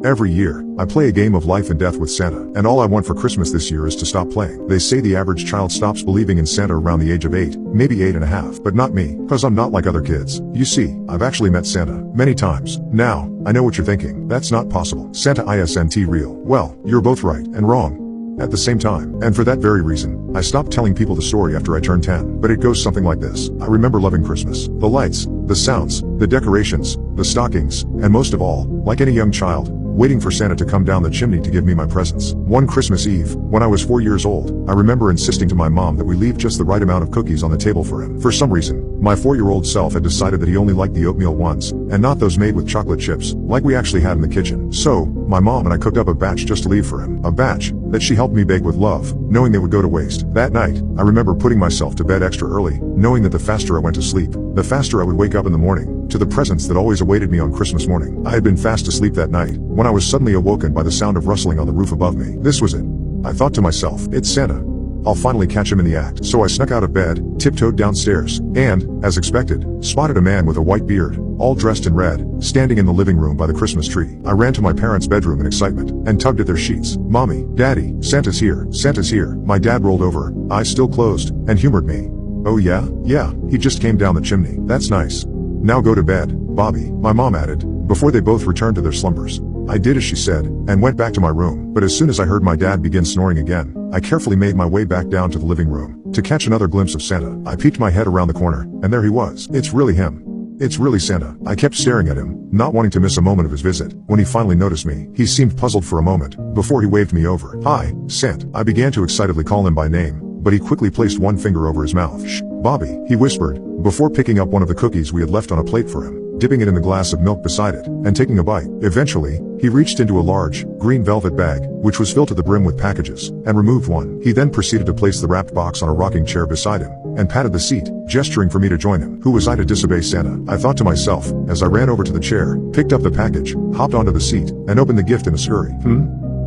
Every year, I play a game of life and death with Santa, and all I want for Christmas this year is to stop playing. They say the average child stops believing in Santa around the age of 8, maybe 8 and a half, but not me, cause I'm not like other kids. You see, I've actually met Santa many times. Now, I know what you're thinking. That's not possible. Santa isn't real. Well, you're both right and wrong at the same time. And for that very reason, I stopped telling people the story after I turned 10. But it goes something like this. I remember loving Christmas. The lights, the sounds, the decorations, the stockings, and most of all, like any young child, waiting for Santa to come down the chimney to give me my presents. One Christmas Eve, when I was 4 years old, I remember insisting to my mom that we leave just the right amount of cookies on the table for him. For some reason, my 4-year-old self had decided that he only liked the oatmeal ones, and not those made with chocolate chips, like we actually had in the kitchen. So, my mom and I cooked up a batch just to leave for him. A batch that she helped me bake with love, knowing they would go to waste. That night, I remember putting myself to bed extra early, knowing that the faster I went to sleep, the faster I would wake up in the morning to the presents that always awaited me on Christmas morning. I had been fast asleep that night, when I was suddenly awoken by the sound of rustling on the roof above me. This was it. I thought to myself, it's Santa. I'll finally catch him in the act. So I snuck out of bed, tiptoed downstairs, and, as expected, spotted a man with a white beard, all dressed in red, standing in the living room by the Christmas tree. I ran to my parents' bedroom in excitement, and tugged at their sheets. Mommy, Daddy, Santa's here, Santa's here. My dad rolled over, eyes still closed, and humored me. Oh yeah, he just came down the chimney. That's nice. Now go to bed, Bobby, my mom added, before they both returned to their slumbers. I did as she said, and went back to my room, but as soon as I heard my dad begin snoring again, I carefully made my way back down to the living room, to catch another glimpse of Santa. I peeked my head around the corner, and there he was. It's really him. It's really Santa. I kept staring at him, not wanting to miss a moment of his visit. When he finally noticed me, he seemed puzzled for a moment, before he waved me over. Hi, Sant. I began to excitedly call him by name, but he quickly placed one finger over his mouth. Shh, Bobby, he whispered, before picking up one of the cookies we had left on a plate for him, dipping it in the glass of milk beside it, and taking a bite. Eventually, he reached into a large, green velvet bag, which was filled to the brim with packages, and removed one. He then proceeded to place the wrapped box on a rocking chair beside him, and patted the seat, gesturing for me to join him. Who was I to disobey Santa? I thought to myself, as I ran over to the chair, picked up the package, hopped onto the seat, and opened the gift in a scurry.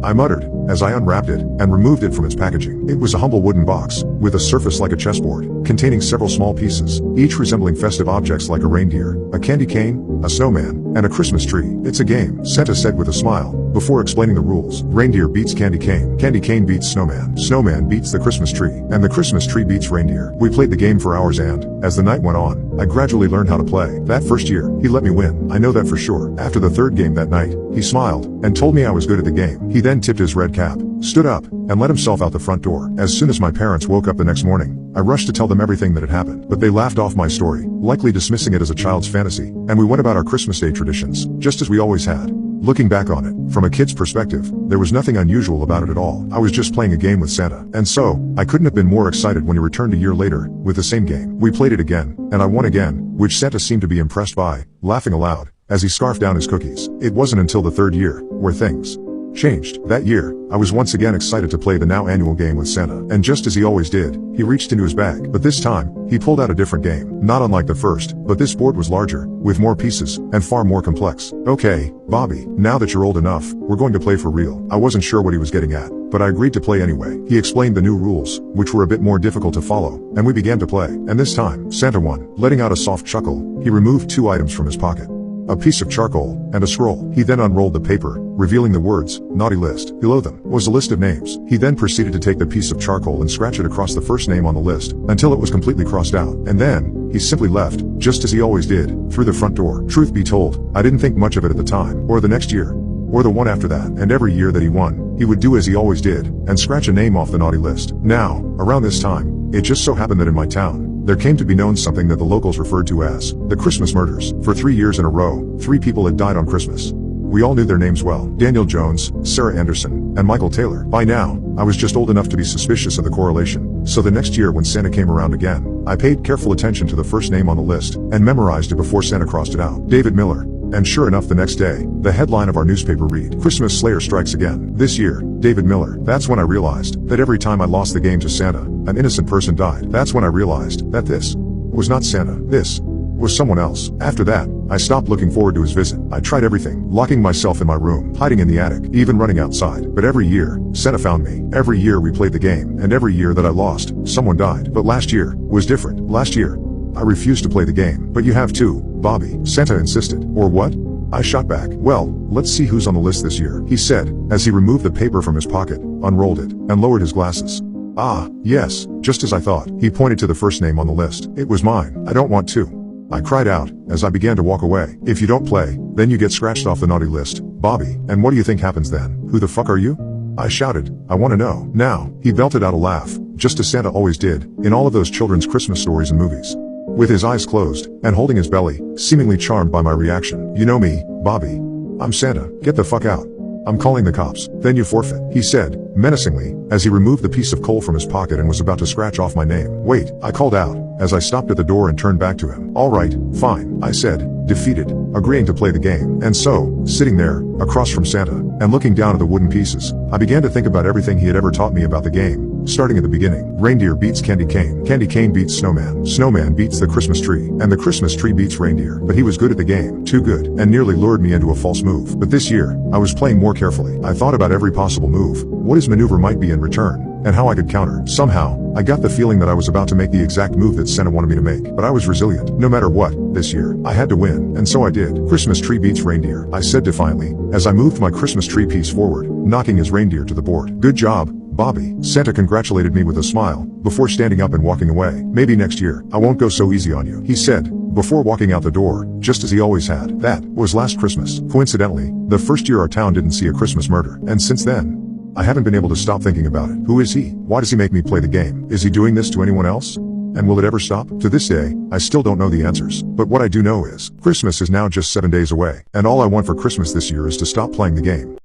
I muttered, as I unwrapped it, and removed it from its packaging. It was a humble wooden box, with a surface like a chessboard, containing several small pieces, each resembling festive objects like a reindeer, a candy cane, a snowman, and a Christmas tree. It's a game, Santa said with a smile, before explaining the rules. Reindeer beats candy cane beats snowman, snowman beats the Christmas tree, and the Christmas tree beats reindeer. We played the game for hours and, as the night went on, I gradually learned how to play. That first year, he let me win. I know that for sure. After the third game that night, he smiled, and told me I was good at the game. He then tipped his red cap, stood up, and let himself out the front door. As soon as my parents woke up the next morning, I rushed to tell them everything that had happened, but they laughed off my story, likely dismissing it as a child's fantasy, and we went about our Christmas Day traditions, just as we always had. Looking back on it, from a kid's perspective, there was nothing unusual about it at all. I was just playing a game with Santa, and so, I couldn't have been more excited when he returned a year later, with the same game. We played it again, and I won again, which Santa seemed to be impressed by, laughing aloud, as he scarfed down his cookies. It wasn't until the third year, where things changed. That year, I was once again excited to play the now annual game with Santa, and just as he always did, he reached into his bag. But this time, he pulled out a different game. Not unlike the first, but this board was larger, with more pieces, and far more complex. Okay, Bobby, now that you're old enough, we're going to play for real. I wasn't sure what he was getting at, but I agreed to play anyway. He explained the new rules, which were a bit more difficult to follow, and we began to play. And this time, Santa won. Letting out a soft chuckle, he removed 2 items from his pocket. A piece of charcoal, and a scroll. He then unrolled the paper, revealing the words, naughty list. Below them was a list of names. He then proceeded to take the piece of charcoal and scratch it across the first name on the list, until it was completely crossed out. And then, he simply left, just as he always did, through the front door. Truth be told, I didn't think much of it at the time, or the next year, or the one after that. And every year that he won, he would do as he always did, and scratch a name off the naughty list. Now, around this time, it just so happened that in my town, there came to be known something that the locals referred to as the Christmas murders. For 3 years in a row, 3 people had died on Christmas. We all knew their names well: Daniel Jones, Sarah Anderson, and Michael Taylor. By now, I was just old enough to be suspicious of the correlation. So the next year when Santa came around again, I paid careful attention to the first name on the list, and memorized it before Santa crossed it out. David Miller. And sure enough, the next day, the headline of our newspaper read, Christmas Slayer strikes again. This year, David Miller. That's when I realized that every time I lost the game to Santa, an innocent person died. That's when I realized that this was not Santa. This was someone else. After that, I stopped looking forward to his visit. I tried everything, locking myself in my room, hiding in the attic, even running outside. But every year, Santa found me. Every year we played the game, and every year that I lost, someone died. But last year was different. Last year, I refused to play the game. But you have too, Bobby, Santa insisted. Or what? I shot back. Well, let's see who's on the list this year, he said, as he removed the paper from his pocket, unrolled it, and lowered his glasses. Ah, yes, just as I thought. He pointed to the first name on the list. It was mine. I don't want to. I cried out, as I began to walk away. If you don't play, then you get scratched off the naughty list, Bobby. And what do you think happens then? Who the fuck are you? I shouted. I want to know. Now, he belted out a laugh, just as Santa always did, in all of those children's Christmas stories and movies. With his eyes closed, and holding his belly, seemingly charmed by my reaction. You know me, Bobby. I'm Santa. Get the fuck out. I'm calling the cops. Then you forfeit, he said, menacingly, as he removed the piece of coal from his pocket and was about to scratch off my name. Wait, I called out, as I stopped at the door and turned back to him. All right, fine, I said, defeated, agreeing to play the game. And so, sitting there, across from Santa, and looking down at the wooden pieces, I began to think about everything he had ever taught me about the game. Starting at the beginning, reindeer beats candy cane beats snowman beats the Christmas tree, and the Christmas tree beats reindeer. But he was good at the game, too good, and nearly lured me into a false move. But this year, I was playing more carefully. I thought about every possible move, what his maneuver might be in return, and how I could counter. Somehow, I got the feeling that I was about to make the exact move that Santa wanted me to make. But I was resilient. No matter what, this year, I had to win, and so I did. Christmas tree beats reindeer, I said defiantly, as I moved my Christmas tree piece forward, knocking his reindeer to the board. Good job, Bobby. Santa congratulated me with a smile, before standing up and walking away. Maybe next year, I won't go so easy on you, he said, before walking out the door, just as he always had. That was last Christmas. Coincidentally, the first year our town didn't see a Christmas murder, and since then, I haven't been able to stop thinking about it. Who is he? Why does he make me play the game? Is he doing this to anyone else? And will it ever stop? To this day, I still don't know the answers. But what I do know is, Christmas is now just 7 days away, and all I want for Christmas this year is to stop playing the game.